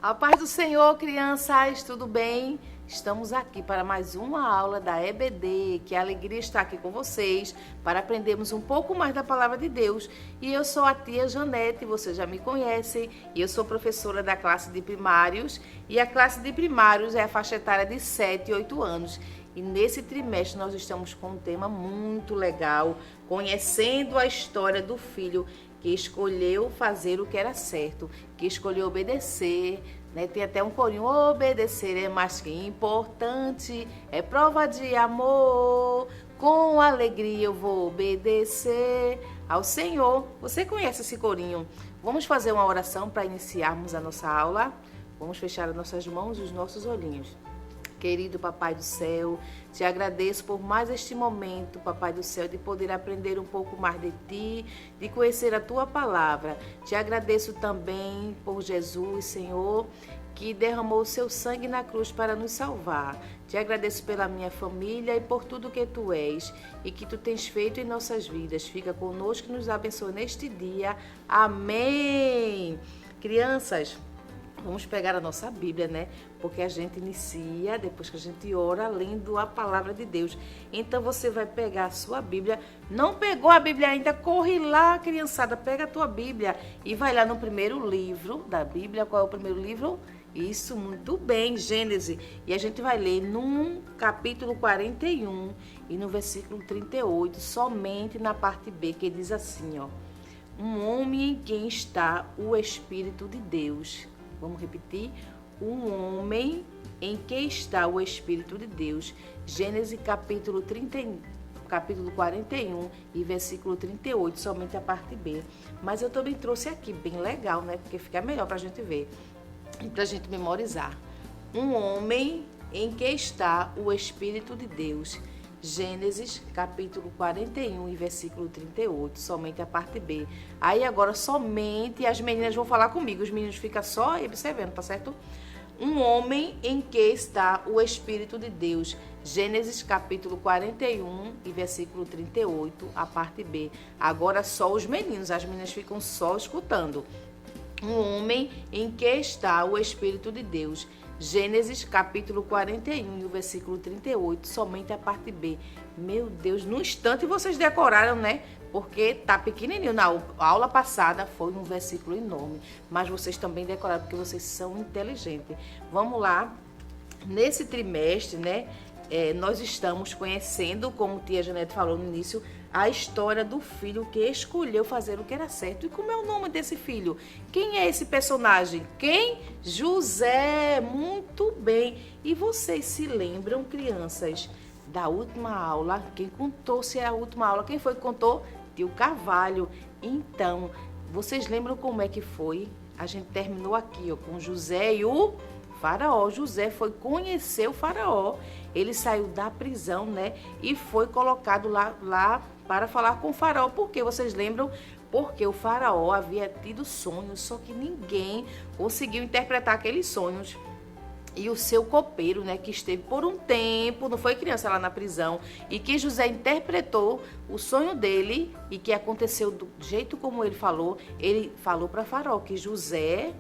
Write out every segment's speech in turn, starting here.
A paz do Senhor, crianças, tudo bem? Estamos aqui para mais uma aula da EBD. Que alegria estar aqui com vocês para aprendermos um pouco mais da palavra de Deus. E eu sou a tia Janete, vocês já me conhecem, e eu sou professora da classe de primários. E a classe de primários é a faixa etária de 7 e 8 anos. E nesse trimestre nós estamos com um tema muito legal, conhecendo a história do filho que escolheu fazer o que era certo, que escolheu obedecer, né? Tem até um corinho: obedecer é mais que importante, é prova de amor, com alegria eu vou obedecer ao Senhor. Você conhece esse corinho? Vamos fazer uma oração para iniciarmos a nossa aula? Vamos fechar as nossas mãos e os nossos olhinhos. Querido Papai do Céu, te agradeço por mais este momento, Papai do Céu, de poder aprender um pouco mais de Ti, de conhecer a Tua Palavra. Te agradeço também por Jesus, Senhor, que derramou o seu sangue na cruz para nos salvar. Te agradeço pela minha família e por tudo que Tu és e que Tu tens feito em nossas vidas. Fica conosco e nos abençoe neste dia. Amém! Crianças, vamos pegar a nossa Bíblia, né? Porque a gente inicia, depois que a gente ora, lendo a palavra de Deus. Então você vai pegar a sua Bíblia. Não pegou a Bíblia ainda? Corre lá, criançada, pega a tua Bíblia e vai lá no primeiro livro da Bíblia. Qual é o primeiro livro? Isso, muito bem, Gênesis. E a gente vai ler no capítulo 41 e no versículo 38, somente na parte B, que diz assim, ó: um homem em quem está o Espírito de Deus. Vamos repetir: um homem em que está o Espírito de Deus. Gênesis capítulo 41 e versículo 38, somente a parte B. Mas eu também trouxe aqui, bem legal, né? Porque fica melhor para a gente ver e para a gente memorizar. Um homem em que está o Espírito de Deus. Gênesis capítulo 41 e versículo 38, somente a parte B. Aí agora somente as meninas vão falar comigo, os meninos ficam só observando, tá certo? Um homem em que está o Espírito de Deus. Gênesis capítulo 41 e versículo 38, a parte B. Agora só os meninos, as meninas ficam só escutando. Um homem em que está o Espírito de Deus. Gênesis capítulo 41 e o versículo 38, somente a parte B. Meu Deus, no instante vocês decoraram, né? Porque tá pequenininho. Na aula passada foi um versículo enorme, mas vocês também decoraram porque vocês são inteligentes. Vamos lá. Nesse trimestre, né? Nós estamos conhecendo, como tia Janete falou no início, a história do filho que escolheu fazer o que era certo. E como é o nome desse filho? Quem é esse personagem? Quem? José. Muito bem. E vocês se lembram, crianças, da última aula? Quem contou se é a última aula? Quem foi que contou? Tio Carvalho. Então, vocês lembram como é que foi? A gente terminou aqui, ó, com José e o Faraó. José foi conhecer o Faraó. Ele saiu da prisão, né? E foi colocado lá para falar com o Faraó. Por quê? Vocês lembram? Porque o Faraó havia tido sonhos, só que ninguém conseguiu interpretar aqueles sonhos. E o seu copeiro, né, que esteve por um tempo, não foi criança lá na prisão, e que José interpretou o sonho dele e que aconteceu do jeito como ele falou para Faraó que José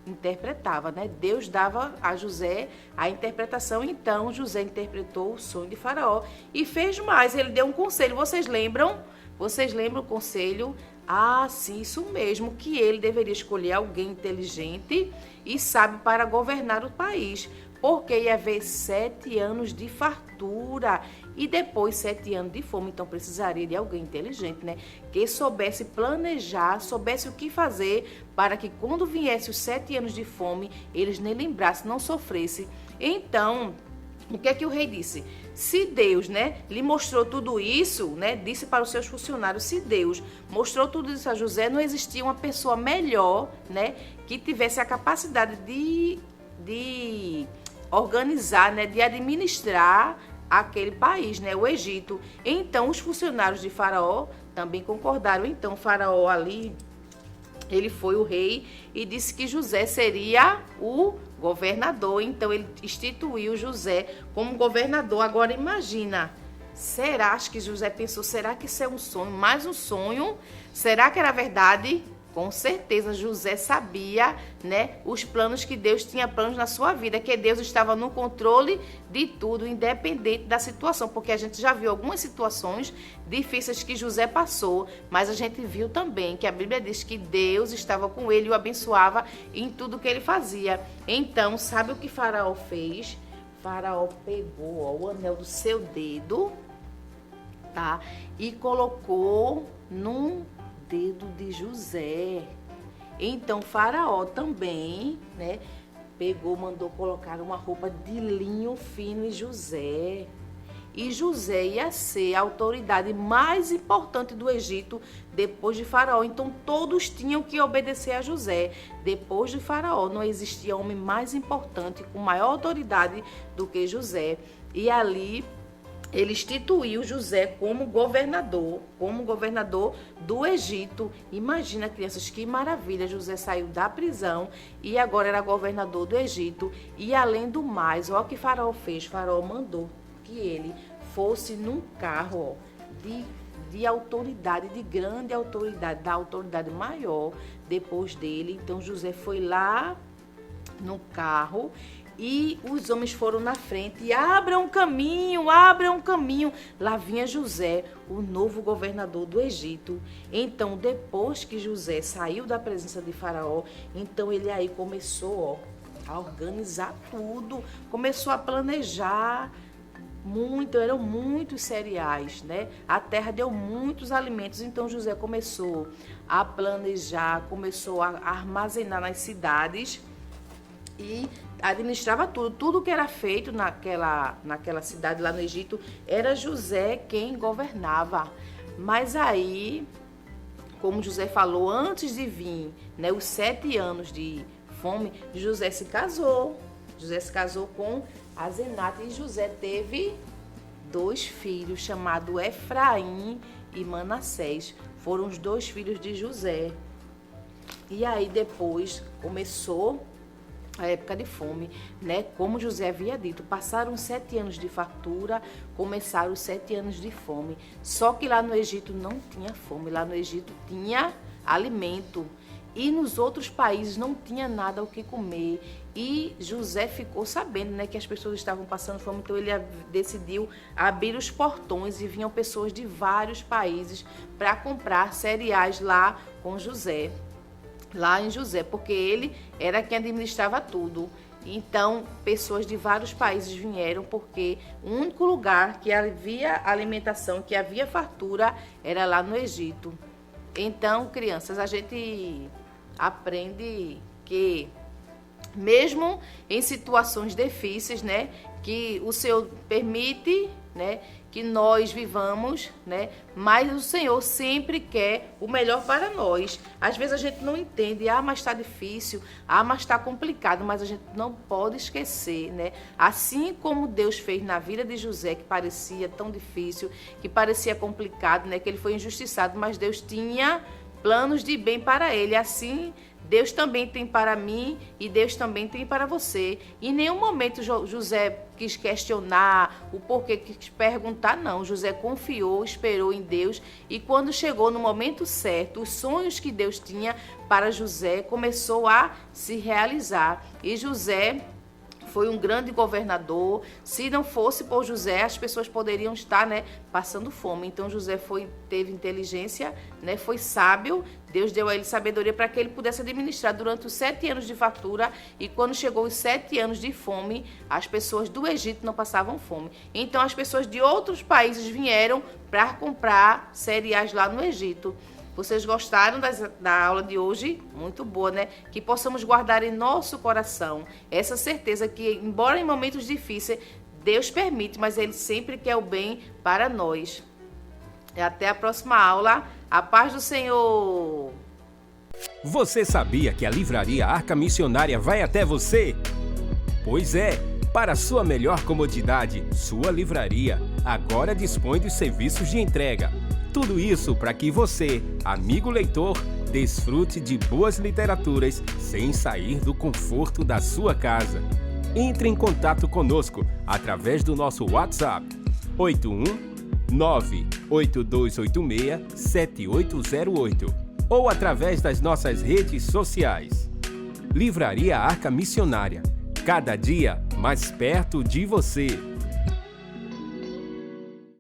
interpretava, né? Deus dava a José a interpretação, então José interpretou o sonho de Faraó e fez mais, ele deu um conselho. Vocês lembram? Vocês lembram o conselho? Ah, sim, isso mesmo, que ele deveria escolher alguém inteligente e sábio para governar o país, porque ia haver 7 anos de fartura e depois 7 anos de fome. Então precisaria de alguém inteligente, né? Que soubesse planejar, soubesse o que fazer para que quando viesse os 7 anos de fome, eles nem lembrassem, não sofressem. Então, o que é que o rei disse? Se Deus, né, lhe mostrou tudo isso, né, disse para os seus funcionários, se Deus mostrou tudo isso a José, não existia uma pessoa melhor, né, que tivesse a capacidade de organizar, né, de administrar aquele país, né, o Egito. Então, os funcionários de Faraó também concordaram. Então, Faraó ali, ele foi o rei e disse que José seria o governador. Então, ele instituiu José como governador. Agora, imagina, acho que José pensou, será que isso é um sonho? Mais um sonho? Será que era verdade? Com certeza José sabia, né, os planos que Deus tinha planos na sua vida, que Deus estava no controle de tudo, independente da situação, porque a gente já viu algumas situações difíceis que José passou, mas a gente viu também que a Bíblia diz que Deus estava com ele e o abençoava em tudo que ele fazia. Então, sabe o que Faraó fez? Faraó pegou, ó, o anel do seu dedo, tá? E colocou num dedo de José. Então Faraó também, né, mandou colocar uma roupa de linho fino em José. E José ia ser a autoridade mais importante do Egito depois de Faraó. Então todos tinham que obedecer a José. Depois de Faraó não existia homem mais importante, com maior autoridade do que José. E ali ele instituiu José como governador do Egito. Imagina, crianças, que maravilha. José saiu da prisão e agora era governador do Egito. E além do mais, olha o que Faraó fez. Faraó mandou que ele fosse num carro, ó, de autoridade, de grande autoridade, da autoridade maior depois dele. Então José foi lá no carro e os homens foram na frente e abram um caminho, abram um caminho. Lá vinha José, o novo governador do Egito. Então, depois que José saiu da presença de Faraó, então ele aí começou, ó, a organizar tudo, começou a planejar muito, eram muitos cereais, né? A terra deu muitos alimentos, então José começou a planejar, começou a armazenar nas cidades e administrava tudo que era feito naquela cidade lá no Egito, era José quem governava. Mas aí, como José falou, antes de vir, né, os 7 anos de fome, José se casou. José se casou com Asenate e José teve 2 filhos, chamados Efraim e Manassés. Foram os 2 filhos de José. E aí depois começou a época de fome, né? Como José havia dito, passaram 7 anos de fartura, começaram os 7 anos de fome. Só que lá no Egito não tinha fome, lá no Egito tinha alimento. E nos outros países não tinha nada o que comer. E José ficou sabendo, né, que as pessoas estavam passando fome, então ele decidiu abrir os portões e vinham pessoas de vários países para comprar cereais lá com José. Lá em José, porque ele era quem administrava tudo. Então, pessoas de vários países vieram, porque o único lugar que havia alimentação, que havia fartura, era lá no Egito. Então, crianças, a gente aprende que, mesmo em situações difíceis, né, que o Senhor permite, né, que nós vivamos, né, mas o Senhor sempre quer o melhor para nós. Às vezes a gente não entende, mas está difícil, mas está complicado, mas a gente não pode esquecer, né, assim como Deus fez na vida de José, que parecia tão difícil, que parecia complicado, né, que ele foi injustiçado, mas Deus tinha planos de bem para ele. Assim, Deus também tem para mim e Deus também tem para você. Em nenhum momento José quis questionar o porquê, quis perguntar, não. José confiou, esperou em Deus e quando chegou no momento certo, os sonhos que Deus tinha para José começou a se realizar. E José foi um grande governador. Se não fosse por José, as pessoas poderiam estar, né, passando fome. Então José teve inteligência, né, foi sábio. Deus deu a ele sabedoria para que ele pudesse administrar durante os 7 anos de fartura. E quando chegou os 7 anos de fome, as pessoas do Egito não passavam fome. Então as pessoas de outros países vieram para comprar cereais lá no Egito. Vocês gostaram da aula de hoje? Muito boa, né? Que possamos guardar em nosso coração essa certeza que, embora em momentos difíceis, Deus permite, mas Ele sempre quer o bem para nós. E até a próxima aula. A paz do Senhor! Você sabia que a Livraria Arca Missionária vai até você? Pois é! Para sua melhor comodidade, sua livraria agora dispõe dos serviços de entrega. Tudo isso para que você, amigo leitor, desfrute de boas literaturas sem sair do conforto da sua casa. Entre em contato conosco através do nosso WhatsApp 81 98286 7808 ou através das nossas redes sociais. Livraria Arca Missionária. Cada dia mais perto de você.